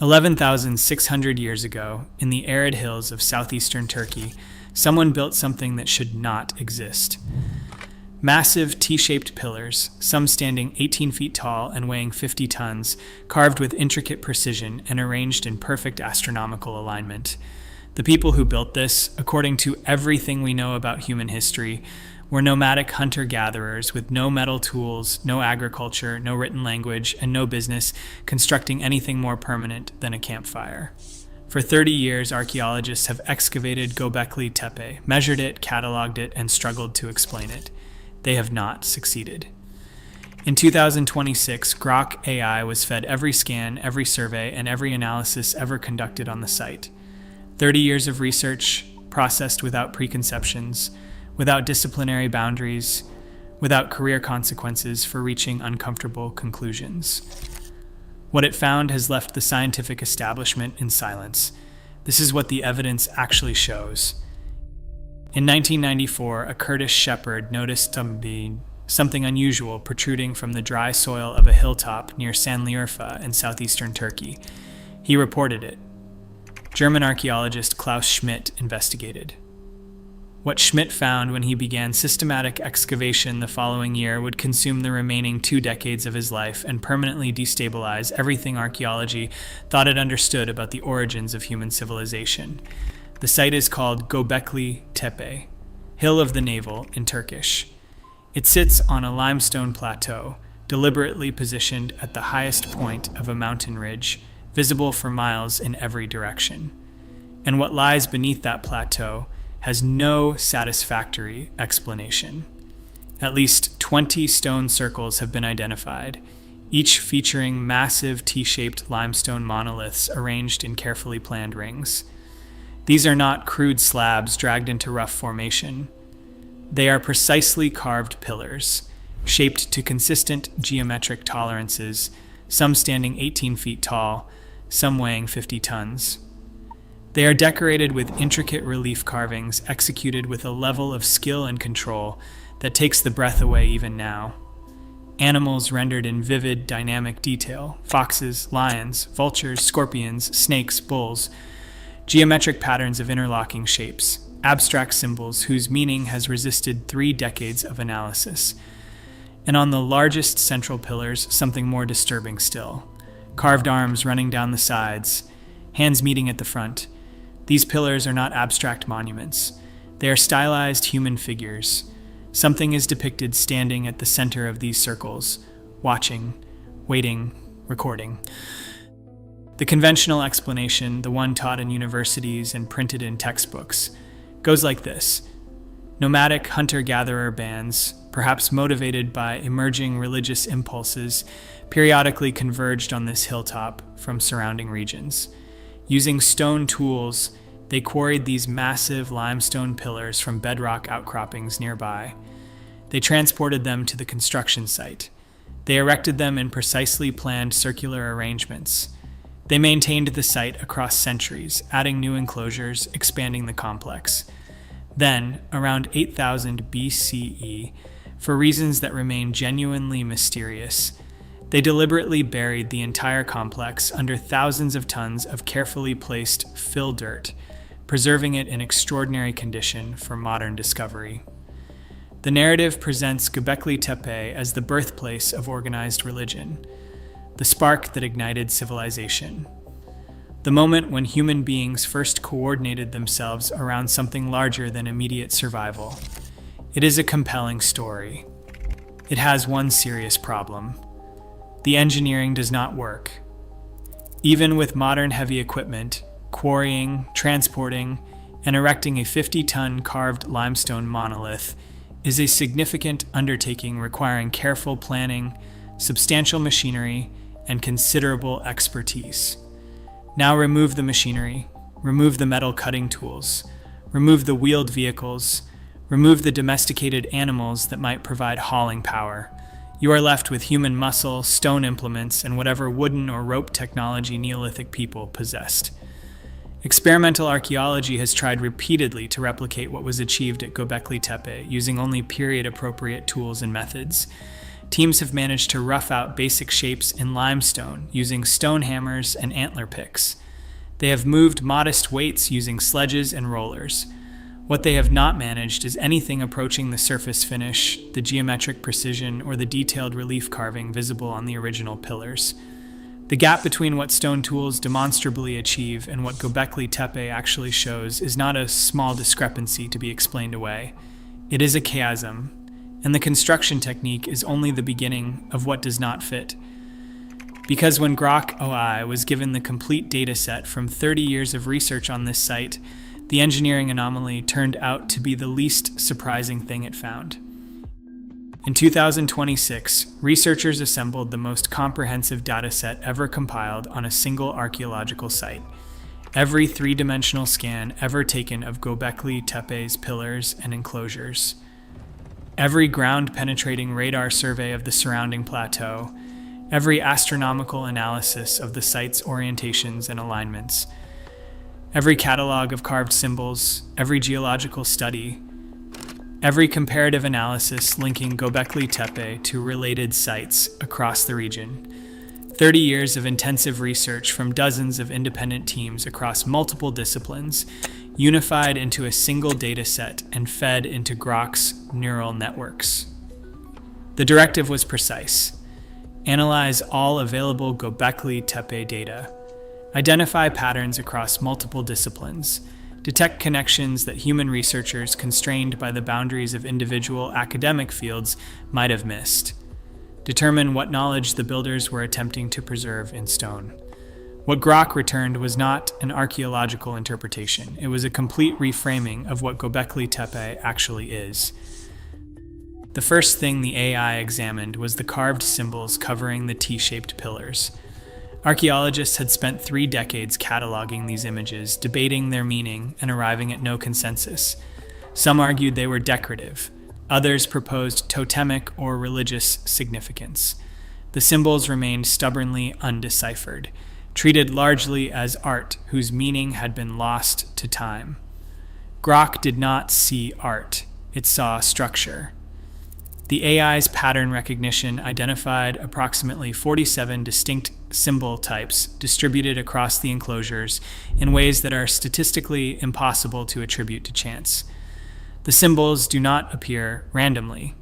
11,600 years ago, in the arid hills of southeastern Turkey, someone built something that should not exist. Massive T-shaped pillars, some standing 18 feet tall and weighing 50 tons, carved with intricate precision and arranged in perfect astronomical alignment. The people who built this, according to everything we know about human history, were nomadic hunter-gatherers with no metal tools, no agriculture, no written language, and no business constructing anything more permanent than a campfire. For 30 years, archaeologists have excavated Göbekli Tepe, measured it, cataloged it, and struggled to explain it. They have not succeeded. In 2026, Grok AI was fed every scan, every survey, and every analysis ever conducted on the site. 30 years of research, processed without preconceptions, without disciplinary boundaries, without career consequences for reaching uncomfortable conclusions. What it found has left the scientific establishment in silence. This is what the evidence actually shows. In 1994, a Kurdish shepherd noticed something unusual protruding from the dry soil of a hilltop near Şanlıurfa in southeastern Turkey. He reported it. German archaeologist Klaus Schmidt investigated. What Schmidt found when he began systematic excavation the following year would consume the remaining 2 decades of his life and permanently destabilize everything archaeology thought it understood about the origins of human civilization. The site is called Göbekli Tepe, Hill of the Navel in Turkish. It sits on a limestone plateau, deliberately positioned at the highest point of a mountain ridge, visible for miles in every direction. And what lies beneath that plateau has no satisfactory explanation. At least 20 stone circles have been identified, each featuring massive T-shaped limestone monoliths arranged in carefully planned rings. These are not crude slabs dragged into rough formation. They are precisely carved pillars, shaped to consistent geometric tolerances, some standing 18 feet tall, some weighing 50 tons. They are decorated with intricate relief carvings executed with a level of skill and control that takes the breath away even now. Animals rendered in vivid, dynamic detail: foxes, lions, vultures, scorpions, snakes, bulls. Geometric patterns of interlocking shapes, abstract symbols whose meaning has resisted 3 decades of analysis. And on the largest central pillars, something more disturbing still. Carved arms running down the sides, hands meeting at the front. These pillars are not abstract monuments. They are stylized human figures. Something is depicted standing at the center of these circles, watching, waiting, recording. The conventional explanation, the one taught in universities and printed in textbooks, goes like this. Nomadic hunter-gatherer bands, perhaps motivated by emerging religious impulses, periodically converged on this hilltop from surrounding regions. Using stone tools, they quarried these massive limestone pillars from bedrock outcroppings nearby. They transported them to the construction site. They erected them in precisely planned circular arrangements. They maintained the site across centuries, adding new enclosures, expanding the complex. Then, around 8000 BCE, for reasons that remain genuinely mysterious, they deliberately buried the entire complex under thousands of tons of carefully placed fill dirt, preserving it in extraordinary condition for modern discovery. The narrative presents Göbekli Tepe as the birthplace of organized religion, the spark that ignited civilization, the moment when human beings first coordinated themselves around something larger than immediate survival. It is a compelling story. It has one serious problem. The engineering does not work. Even with modern heavy equipment, quarrying, transporting, and erecting a 50-ton carved limestone monolith is a significant undertaking requiring careful planning, substantial machinery, and considerable expertise. Now remove the machinery, remove the metal cutting tools, remove the wheeled vehicles, remove the domesticated animals that might provide hauling power. You are left with human muscle, stone implements, and whatever wooden or rope technology Neolithic people possessed. Experimental archaeology has tried repeatedly to replicate what was achieved at Göbekli Tepe using only period-appropriate tools and methods. teams have managed to rough out basic shapes in limestone using stone hammers and antler picks. They have moved modest weights using sledges and rollers. What they have not managed is anything approaching the surface finish, the geometric precision, or the detailed relief carving visible on the original pillars. The gap between what stone tools demonstrably achieve and what Göbekli Tepe actually shows is not a small discrepancy to be explained away. It is a chasm, and the construction technique is only the beginning of what does not fit. Because when Grok AI was given the complete data set from 30 years of research on this site, the engineering anomaly turned out to be the least surprising thing it found. In 2026, researchers assembled the most comprehensive dataset ever compiled on a single archaeological site. Every three-dimensional scan ever taken of Göbekli Tepe's pillars and enclosures. Every ground-penetrating radar survey of the surrounding plateau. Every astronomical analysis of the site's orientations and alignments. Every catalog of carved symbols, every geological study, every comparative analysis linking Göbekli Tepe to related sites across the region. 30 years of intensive research from dozens of independent teams across multiple disciplines, unified into a single data set and fed into Grok's neural networks. The directive was precise. Analyze all available Göbekli Tepe data. Identify patterns across multiple disciplines. Detect connections that human researchers constrained by the boundaries of individual academic fields might have missed. Determine what knowledge the builders were attempting to preserve in stone. What Grok returned was not an archaeological interpretation. It was a complete reframing of what Göbekli Tepe actually is. The first thing the AI examined was the carved symbols covering the T-shaped pillars. Archaeologists had spent 3 decades cataloging these images, debating their meaning, and arriving at no consensus. Some argued they were decorative. Others proposed totemic or religious significance. The symbols remained stubbornly undeciphered, treated largely as art whose meaning had been lost to time. Grok did not see art. It saw structure. The AI's pattern recognition identified approximately 47 distinct symbol types distributed across the enclosures in ways that are statistically impossible to attribute to chance. The symbols do not appear randomly.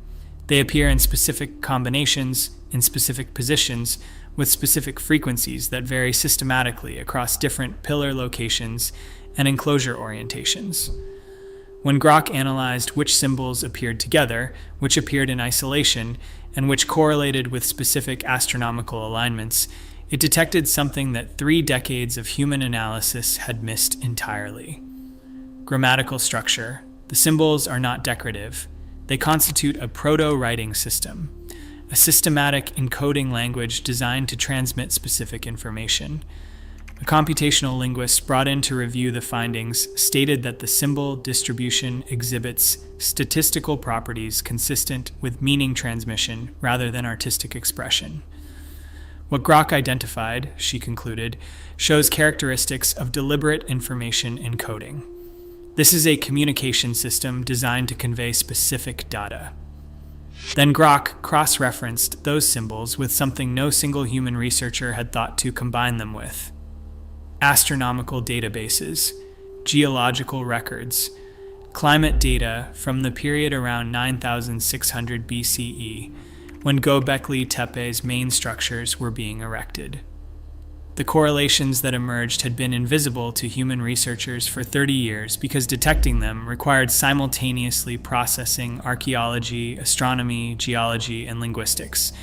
They appear in specific combinations, in specific positions, with specific frequencies that vary systematically across different pillar locations and enclosure orientations. When Grok analyzed which symbols appeared together, which appeared in isolation, and which correlated with specific astronomical alignments, it detected something that 3 decades of human analysis had missed entirely. Grammatical structure. The symbols are not decorative. They constitute a proto-writing system, a systematic encoding language designed to transmit specific information. A computational linguist brought in to review the findings stated that the symbol distribution exhibits statistical properties consistent with meaning transmission rather than artistic expression. What Grok identified, she concluded, shows characteristics of deliberate information encoding. This is a communication system designed to convey specific data. Then Grok cross-referenced those symbols with something no single human researcher had thought to combine them with. Astronomical databases, geological records, climate data from the period around 9600 BCE, when Göbekli Tepe's main structures were being erected. The correlations that emerged had been invisible to human researchers for 30 years because detecting them required simultaneously processing archaeology, astronomy, geology, and linguistics.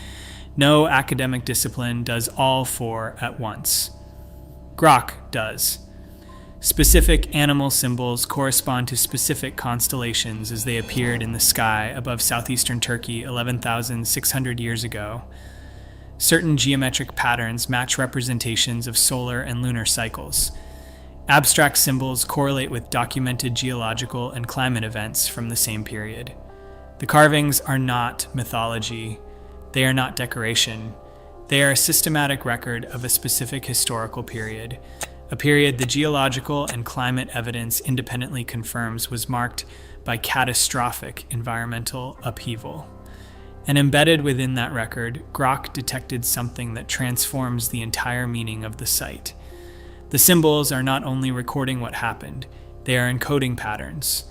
No academic discipline does all 4 at once. Grok does. Specific animal symbols correspond to specific constellations as they appeared in the sky above southeastern Turkey 11,600 years ago. Certain geometric patterns match representations of solar and lunar cycles. Abstract symbols correlate with documented geological and climate events from the same period. The carvings are not mythology. They are not decoration. They are a systematic record of a specific historical period, a period the geological and climate evidence independently confirms was marked by catastrophic environmental upheaval. And embedded within that record, Grok detected something that transforms the entire meaning of the site. The symbols are not only recording what happened, they are encoding patterns,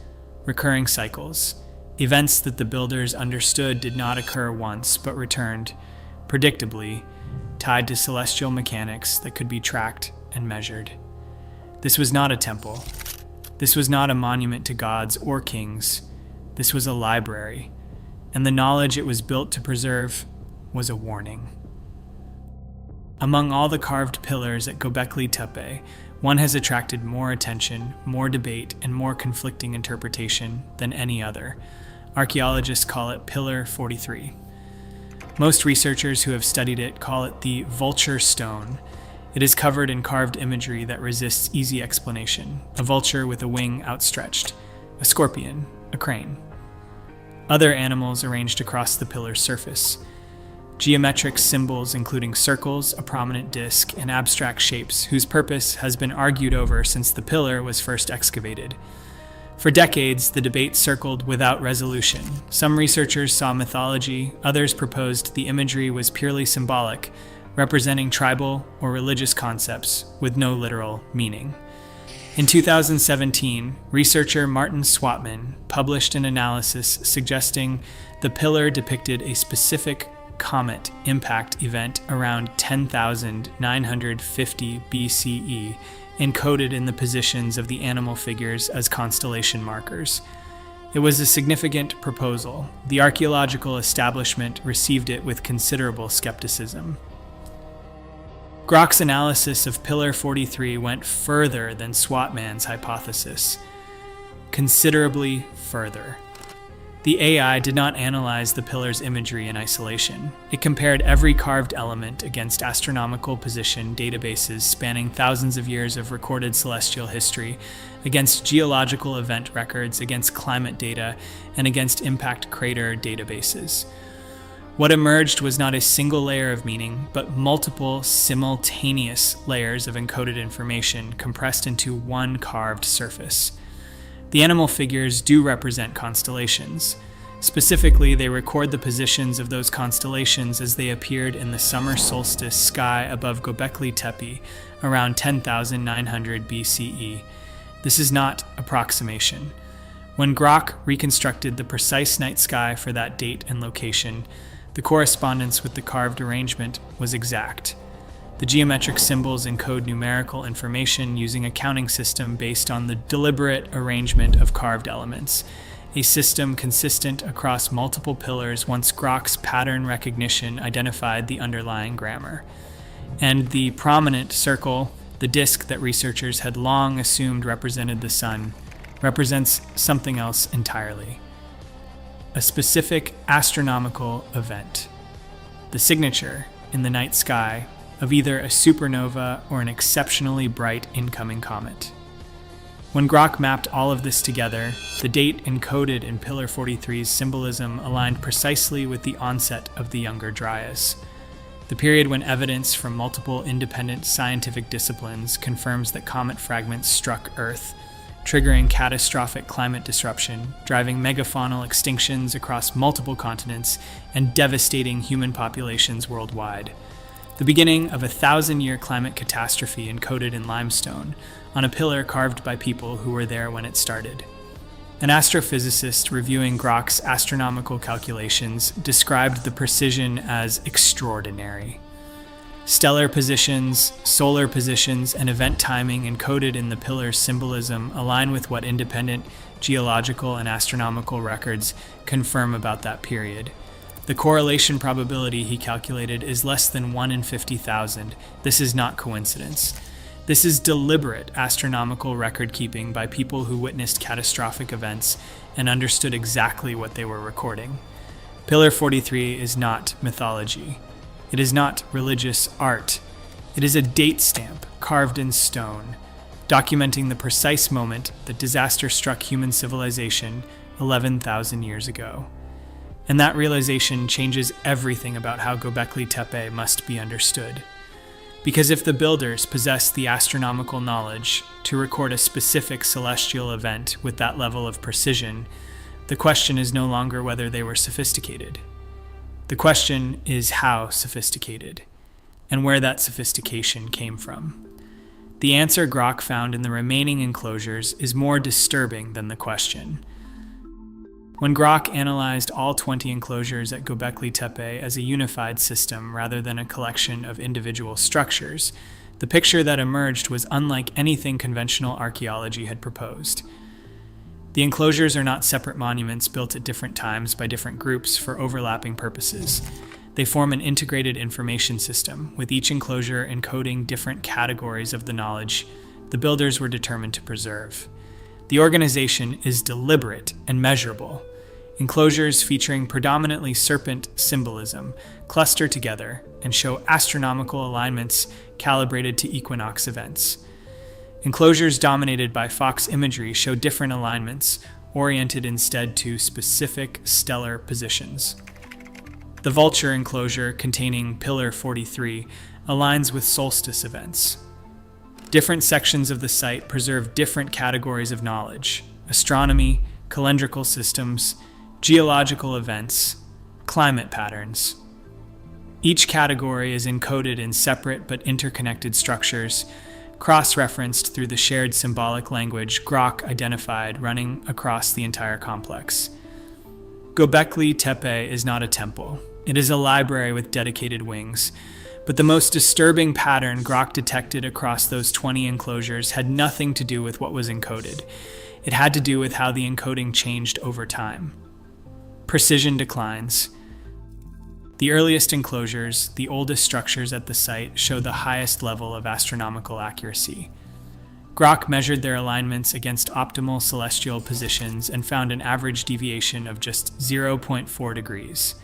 recurring cycles, events that the builders understood did not occur once but returned, predictably, tied to celestial mechanics that could be tracked and measured. This was not a temple. This was not a monument to gods or kings. This was a library, and the knowledge it was built to preserve was a warning. Among all the carved pillars at Göbekli Tepe, one has attracted more attention, more debate, and more conflicting interpretation than any other. Archaeologists call it Pillar 43. Most researchers who have studied it call it the vulture stone. It is covered in carved imagery that resists easy explanation: a vulture with a wing outstretched, a scorpion, a crane. Other animals arranged across the pillar's surface. Geometric symbols including circles, a prominent disc, and abstract shapes whose purpose has been argued over since the pillar was first excavated. For decades, the debate circled without resolution. Some researchers saw mythology, others proposed the imagery was purely symbolic, representing tribal or religious concepts with no literal meaning. In 2017, researcher Martin Swatman published an analysis suggesting the pillar depicted a specific comet impact event around 10,950 BCE, encoded in the positions of the animal figures as constellation markers. It was a significant proposal. The archaeological establishment received it with considerable skepticism. Grok's analysis of Pillar 43 went further than Swatman's hypothesis. Considerably further. The AI did not analyze the pillar's imagery in isolation. It compared every carved element against astronomical position databases spanning thousands of years of recorded celestial history, against geological event records, against climate data, and against impact crater databases. What emerged was not a single layer of meaning, but multiple simultaneous layers of encoded information compressed into one carved surface. The animal figures do represent constellations. Specifically, they record the positions of those constellations as they appeared in the summer solstice sky above Göbekli Tepe around 10,900 BCE. This is not approximation. When Grok reconstructed the precise night sky for that date and location, the correspondence with the carved arrangement was exact. The geometric symbols encode numerical information using a counting system based on the deliberate arrangement of carved elements, a system consistent across multiple pillars once Grok's pattern recognition identified the underlying grammar. And the prominent circle, the disk that researchers had long assumed represented the sun, represents something else entirely. A specific astronomical event. The signature in the night sky of either a supernova or an exceptionally bright incoming comet. When Grok mapped all of this together, the date encoded in Pillar 43's symbolism aligned precisely with the onset of the Younger Dryas, the period when evidence from multiple independent scientific disciplines confirms that comet fragments struck Earth, triggering catastrophic climate disruption, driving megafaunal extinctions across multiple continents, and devastating human populations worldwide. The beginning of a 1,000-year climate catastrophe encoded in limestone, on a pillar carved by people who were there when it started. An astrophysicist reviewing Grok's astronomical calculations described the precision as extraordinary. Stellar positions, solar positions, and event timing encoded in the pillar's symbolism align with what independent geological and astronomical records confirm about that period. The correlation probability he calculated is less than 1 in 50,000. This is not coincidence. This is deliberate astronomical record keeping by people who witnessed catastrophic events and understood exactly what they were recording. Pillar 43 is not mythology. It is not religious art. It is a date stamp carved in stone, documenting the precise moment that disaster struck human civilization 11,000 years ago. And that realization changes everything about how Göbekli Tepe must be understood. Because if the builders possess the astronomical knowledge to record a specific celestial event with that level of precision, the question is no longer whether they were sophisticated. The question is how sophisticated, and where that sophistication came from. The answer Grok found in the remaining enclosures is more disturbing than the question. When Grok analyzed all 20 enclosures at Göbekli Tepe as a unified system rather than a collection of individual structures, the picture that emerged was unlike anything conventional archaeology had proposed. The enclosures are not separate monuments built at different times by different groups for overlapping purposes. They form an integrated information system, with each enclosure encoding different categories of the knowledge the builders were determined to preserve. The organization is deliberate and measurable. Enclosures featuring predominantly serpent symbolism cluster together and show astronomical alignments calibrated to equinox events. Enclosures dominated by fox imagery show different alignments, oriented instead to specific stellar positions. The vulture enclosure, containing Pillar 43, aligns with solstice events. Different sections of the site preserve different categories of knowledge: astronomy, calendrical systems, geological events, climate patterns. Each category is encoded in separate but interconnected structures, cross-referenced through the shared symbolic language Grok identified running across the entire complex. Göbekli Tepe is not a temple. It is a library with dedicated wings. But the most disturbing pattern Grok detected across those 20 enclosures had nothing to do with what was encoded. It had to do with how the encoding changed over time. Precision declines. The earliest enclosures, the oldest structures at the site, show the highest level of astronomical accuracy. Grok measured their alignments against optimal celestial positions and found an average deviation of just 0.4 degrees.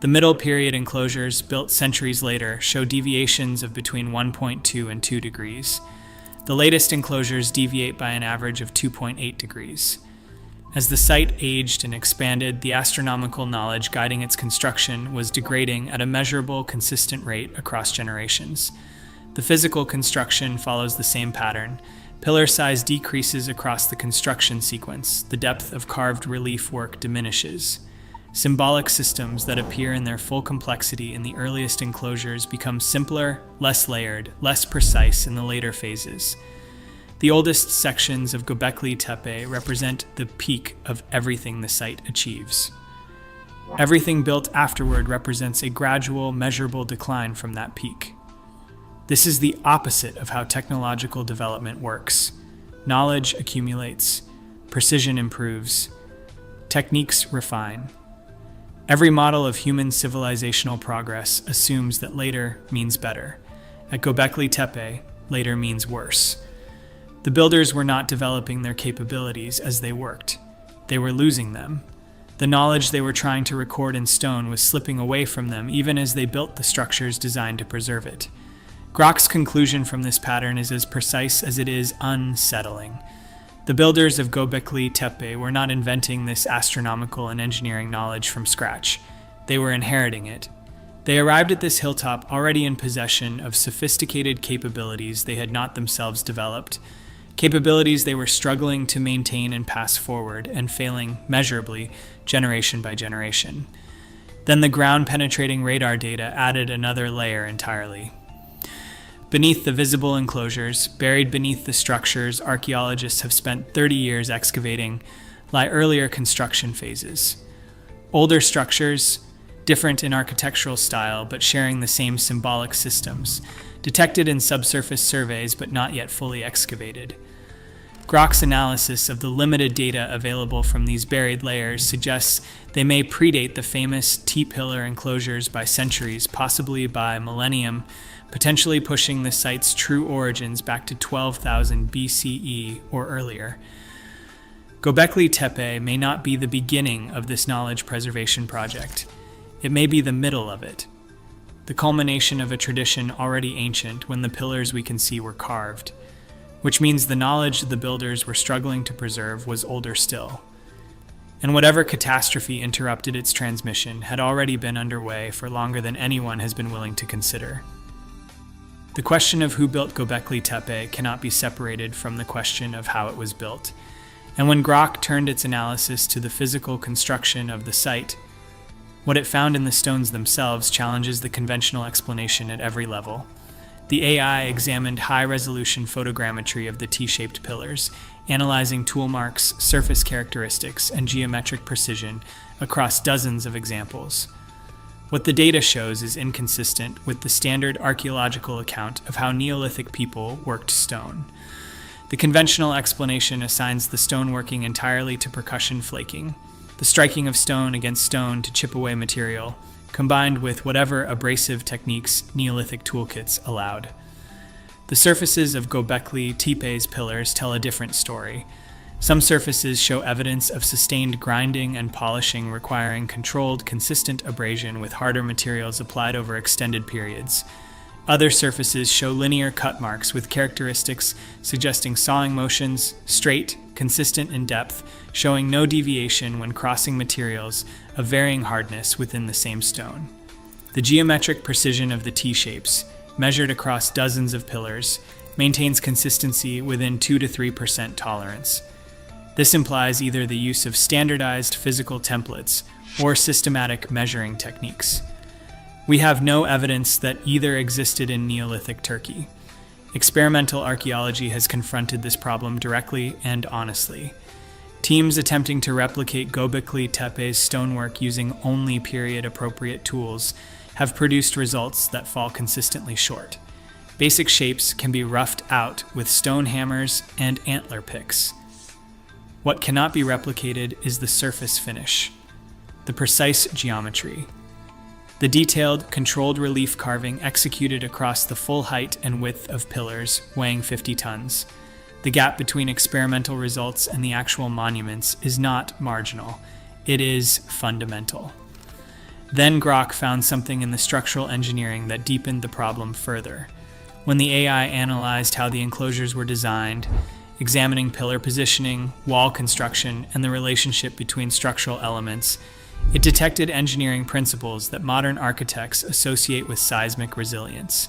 The middle period enclosures, built centuries later, show deviations of between 1.2 and 2 degrees. The latest enclosures deviate by an average of 2.8 degrees. As the site aged and expanded, the astronomical knowledge guiding its construction was degrading at a measurable, consistent rate across generations. The physical construction follows the same pattern. Pillar size decreases across the construction sequence. The depth of carved relief work diminishes. Symbolic systems that appear in their full complexity in the earliest enclosures become simpler, less layered, less precise in the later phases. The oldest sections of Göbekli Tepe represent the peak of everything the site achieves. Everything built afterward represents a gradual, measurable decline from that peak. This is the opposite of how technological development works. Knowledge accumulates, precision improves, techniques refine. Every model of human civilizational progress assumes that later means better. At Göbekli Tepe, later means worse. The builders were not developing their capabilities as they worked. They were losing them. The knowledge they were trying to record in stone was slipping away from them even as they built the structures designed to preserve it. Grok's conclusion from this pattern is as precise as it is unsettling. The builders of Göbekli Tepe were not inventing this astronomical and engineering knowledge from scratch. They were inheriting it. They arrived at this hilltop already in possession of sophisticated capabilities they had not themselves developed, capabilities they were struggling to maintain and pass forward, and failing measurably generation by generation. Then the ground-penetrating radar data added another layer entirely. Beneath the visible enclosures, buried beneath the structures archaeologists have spent 30 years excavating, lie earlier construction phases. Older structures, different in architectural style but sharing the same symbolic systems, detected in subsurface surveys but not yet fully excavated. Grok's analysis of the limited data available from these buried layers suggests they may predate the famous T-pillar enclosures by centuries, possibly by millennium, potentially pushing the site's true origins back to 12,000 BCE or earlier. Göbekli Tepe may not be the beginning of this knowledge preservation project. It may be the middle of it, the culmination of a tradition already ancient when the pillars we can see were carved, which means the knowledge the builders were struggling to preserve was older still. And whatever catastrophe interrupted its transmission had already been underway for longer than anyone has been willing to consider. The question of who built Göbekli Tepe cannot be separated from the question of how it was built. And when Grok turned its analysis to the physical construction of the site, What it found in the stones themselves challenges the conventional explanation at every level. The AI examined high-resolution photogrammetry of the T-shaped pillars, analyzing tool marks, surface characteristics, and geometric precision across dozens of examples. What the data shows is inconsistent with the standard archaeological account of how Neolithic people worked stone. The conventional explanation assigns the stoneworking entirely to percussion flaking, the striking of stone against stone to chip away material, combined with whatever abrasive techniques Neolithic toolkits allowed. The surfaces of Göbekli Tepe's pillars tell a different story. Some surfaces show evidence of sustained grinding and polishing requiring controlled, consistent abrasion with harder materials applied over extended periods. Other surfaces show linear cut marks with characteristics suggesting sawing motions, straight, consistent in depth, showing no deviation when crossing materials of varying hardness within the same stone. The geometric precision of the T-shapes, measured across dozens of pillars, maintains consistency within 2 to 3% tolerance. This implies either the use of standardized physical templates or systematic measuring techniques. We have no evidence that either existed in Neolithic Turkey. Experimental archaeology has confronted this problem directly and honestly. Teams attempting to replicate Göbekli Tepe's stonework using only period-appropriate tools have produced results that fall consistently short. Basic shapes can be roughed out with stone hammers and antler picks. What cannot be replicated is the surface finish, the precise geometry, the detailed, controlled relief carving executed across the full height and width of pillars weighing 50 tons. The gap between experimental results and the actual monuments is not marginal, it is fundamental. Then Grok found something in the structural engineering that deepened the problem further. When the AI analyzed how the enclosures were designed, examining pillar positioning, wall construction, and the relationship between structural elements, it detected engineering principles that modern architects associate with seismic resilience.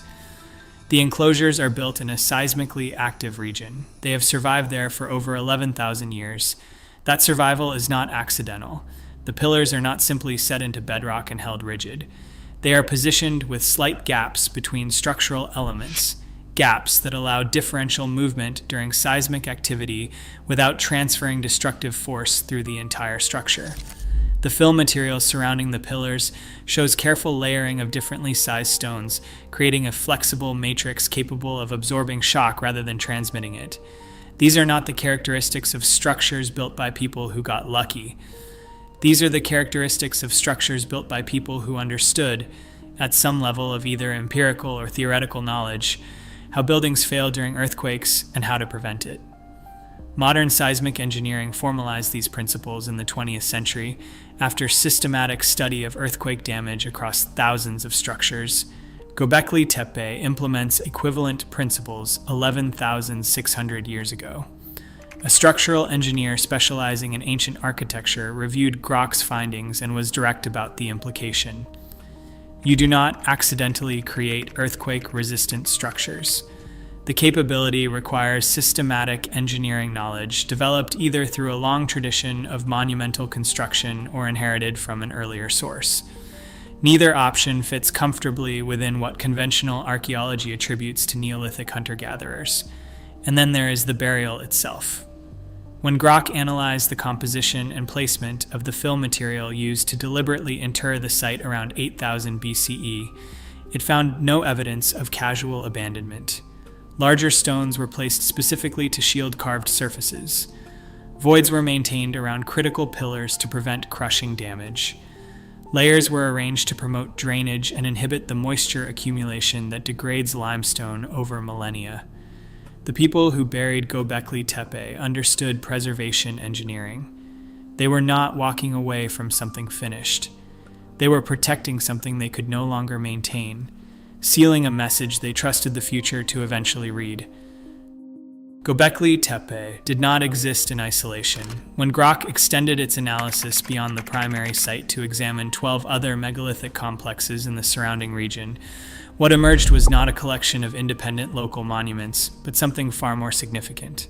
The enclosures are built in a seismically active region. They have survived there for over 11,000 years. That survival is not accidental. The pillars are not simply set into bedrock and held rigid. They are positioned with slight gaps between structural elements, gaps that allow differential movement during seismic activity without transferring destructive force through the entire structure. The fill material surrounding the pillars shows careful layering of differently sized stones, creating a flexible matrix capable of absorbing shock rather than transmitting it. These are not the characteristics of structures built by people who got lucky. These are the characteristics of structures built by people who understood, at some level of either empirical or theoretical knowledge, how buildings fail during earthquakes and how to prevent it. Modern seismic engineering formalized these principles in the 20th century after systematic study of earthquake damage across thousands of structures. Göbekli Tepe implements equivalent principles 11,600 years ago. A structural engineer specializing in ancient architecture reviewed Grok's findings and was direct about the implication. You do not accidentally create earthquake-resistant structures. The capability requires systematic engineering knowledge developed either through a long tradition of monumental construction or inherited from an earlier source. Neither option fits comfortably within what conventional archaeology attributes to Neolithic hunter-gatherers. And then there is the burial itself. When Grok analyzed the composition and placement of the fill material used to deliberately inter the site around 8000 BCE, it found no evidence of casual abandonment. Larger stones were placed specifically to shield carved surfaces. Voids were maintained around critical pillars to prevent crushing damage. Layers were arranged to promote drainage and inhibit the moisture accumulation that degrades limestone over millennia. The people who buried Göbekli Tepe understood preservation engineering. They were not walking away from something finished. They were protecting something they could no longer maintain, sealing a message they trusted the future to eventually read. Göbekli Tepe did not exist in isolation. When Grok extended its analysis beyond the primary site to examine 12 other megalithic complexes in the surrounding region, what emerged was not a collection of independent local monuments, but something far more significant.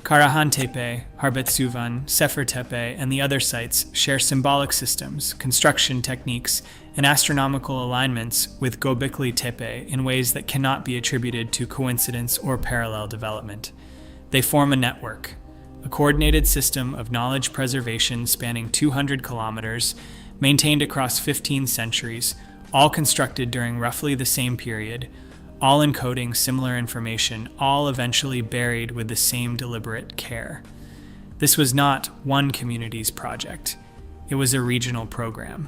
Karahan Tepe, Harbetsuvan, Sefer Tepe, and the other sites share symbolic systems, construction techniques, and astronomical alignments with Göbekli Tepe in ways that cannot be attributed to coincidence or parallel development. They form a network, a coordinated system of knowledge preservation spanning 200 kilometers, maintained across 15 centuries, all constructed during roughly the same period, all encoding similar information, all eventually buried with the same deliberate care. This was not one community's project. It was a regional program.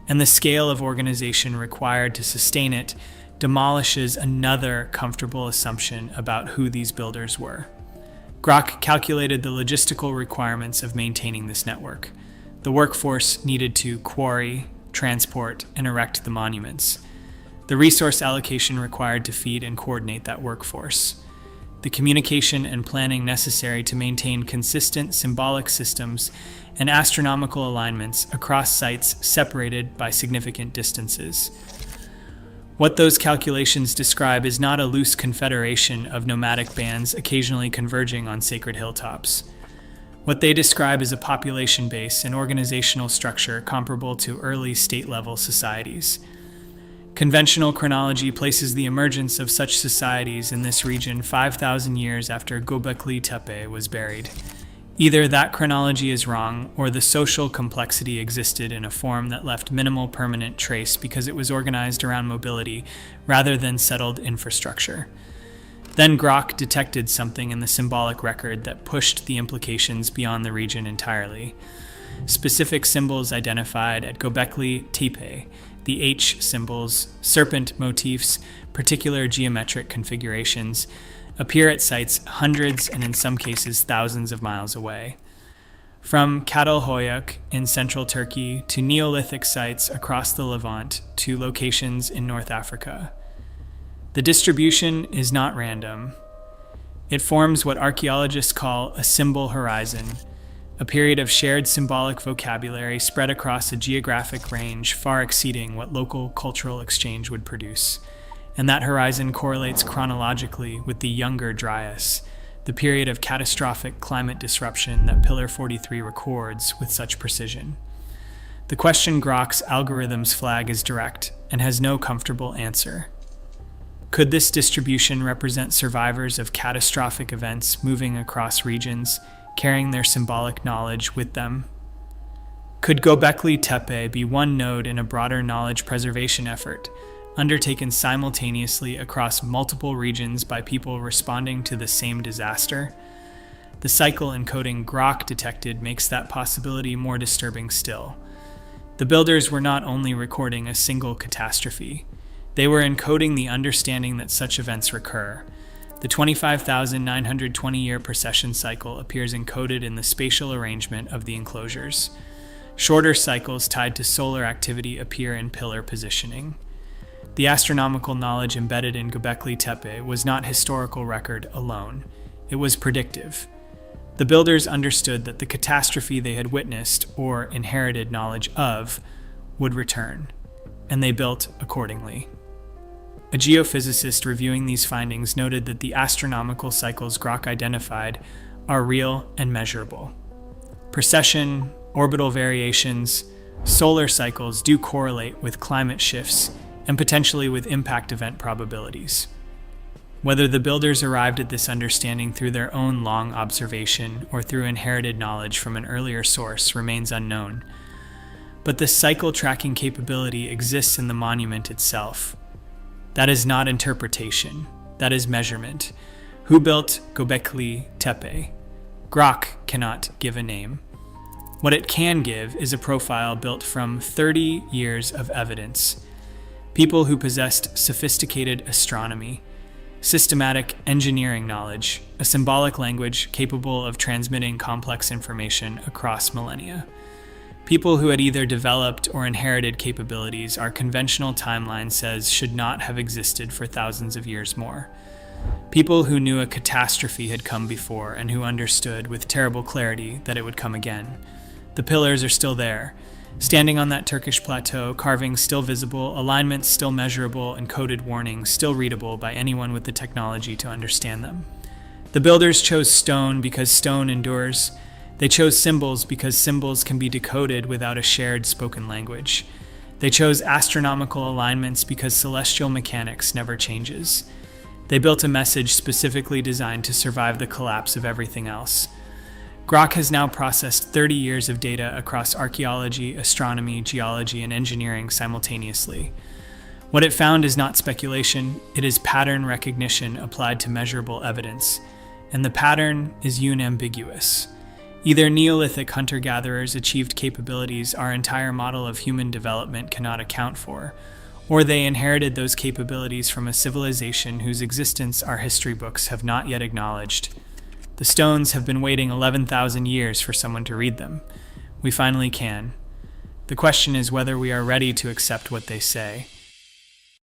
And the scale of organization required to sustain it demolishes another comfortable assumption about who these builders were. Grok calculated the logistical requirements of maintaining this network. The workforce needed to quarry, transport, and erect the monuments. The resource allocation required to feed and coordinate that workforce. The communication and planning necessary to maintain consistent symbolic systems and astronomical alignments across sites separated by significant distances. What those calculations describe is not a loose confederation of nomadic bands occasionally converging on sacred hilltops. What they describe is a population base and organizational structure comparable to early state-level societies. Conventional chronology places the emergence of such societies in this region 5,000 years after Göbekli Tepe was buried. Either that chronology is wrong, or the social complexity existed in a form that left minimal permanent trace because it was organized around mobility rather than settled infrastructure. Then Grok detected something in the symbolic record that pushed the implications beyond the region entirely. Specific symbols identified at Göbekli Tepe, the H symbols, serpent motifs, particular geometric configurations, appear at sites hundreds and in some cases thousands of miles away. From Çatalhöyük in central Turkey to Neolithic sites across the Levant to locations in North Africa. The distribution is not random. It forms what archaeologists call a symbol horizon, a period of shared symbolic vocabulary spread across a geographic range far exceeding what local cultural exchange would produce. And that horizon correlates chronologically with the Younger Dryas, the period of catastrophic climate disruption that Pillar 43 records with such precision. The question Grok's algorithms flag is direct and has no comfortable answer. Could this distribution represent survivors of catastrophic events moving across regions, carrying their symbolic knowledge with them? Could Göbekli Tepe be one node in a broader knowledge preservation effort, undertaken simultaneously across multiple regions by people responding to the same disaster? The cycle encoding Grok detected makes that possibility more disturbing still. The builders were not only recording a single catastrophe, they were encoding the understanding that such events recur. The 25,920-year precession cycle appears encoded in the spatial arrangement of the enclosures. Shorter cycles tied to solar activity appear in pillar positioning. The astronomical knowledge embedded in Göbekli Tepe was not historical record alone. It was predictive. The builders understood that the catastrophe they had witnessed, or inherited knowledge of, would return, and they built accordingly. A geophysicist reviewing these findings noted that the astronomical cycles Grok identified are real and measurable. Precession, orbital variations, solar cycles do correlate with climate shifts and potentially with impact event probabilities. Whether the builders arrived at this understanding through their own long observation or through inherited knowledge from an earlier source remains unknown. But the cycle tracking capability exists in the monument itself. That is not interpretation, that is measurement. Who built Göbekli Tepe? Grok cannot give a name. What it can give is a profile built from 30 years of evidence. People who possessed sophisticated astronomy, systematic engineering knowledge, a symbolic language capable of transmitting complex information across millennia. People who had either developed or inherited capabilities our conventional timeline says should not have existed for thousands of years more. People who knew a catastrophe had come before and who understood with terrible clarity that it would come again. The pillars are still there, standing on that Turkish plateau, carvings still visible, alignments still measurable, and coded warnings still readable by anyone with the technology to understand them. The builders chose stone because stone endures. They chose symbols because symbols can be decoded without a shared spoken language. They chose astronomical alignments because celestial mechanics never changes. They built a message specifically designed to survive the collapse of everything else. Grok has now processed 30 years of data across archaeology, astronomy, geology, and engineering simultaneously. What it found is not speculation, it is pattern recognition applied to measurable evidence. And the pattern is unambiguous. Either Neolithic hunter-gatherers achieved capabilities our entire model of human development cannot account for, or they inherited those capabilities from a civilization whose existence our history books have not yet acknowledged. The stones have been waiting 11,000 years for someone to read them. We finally can. The question is whether we are ready to accept what they say.